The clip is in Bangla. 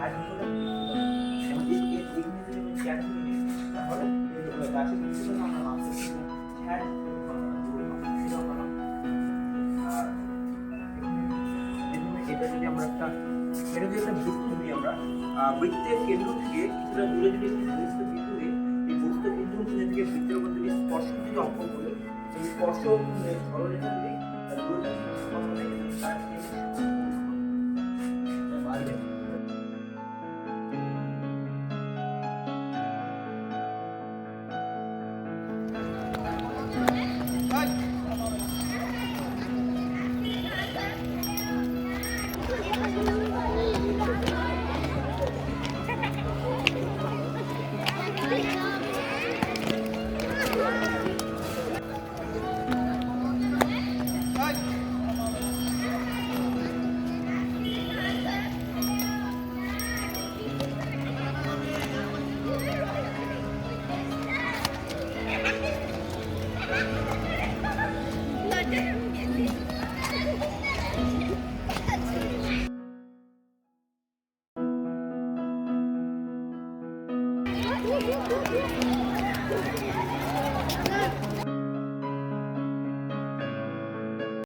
আগে করে এবং তাহলে গাছে বলছিল না আমরা মাছ হ্যাঁ আর এটা যদি আমরা এটা যদি একটা বৃত্ত ধরি আমরা বৃত্তের কেন্দ্র থেকে কিছুটা দূরে যদি বস্তু বিন্দুতে এই বস্তু বিন্দু থেকে বৃত্তের মধ্যে যদি স্পর্শ যদি অঙ্কন করি এই স্পর্শ সরলরেখা যদি দূরত্ব সমান হলে তার বাড়বে।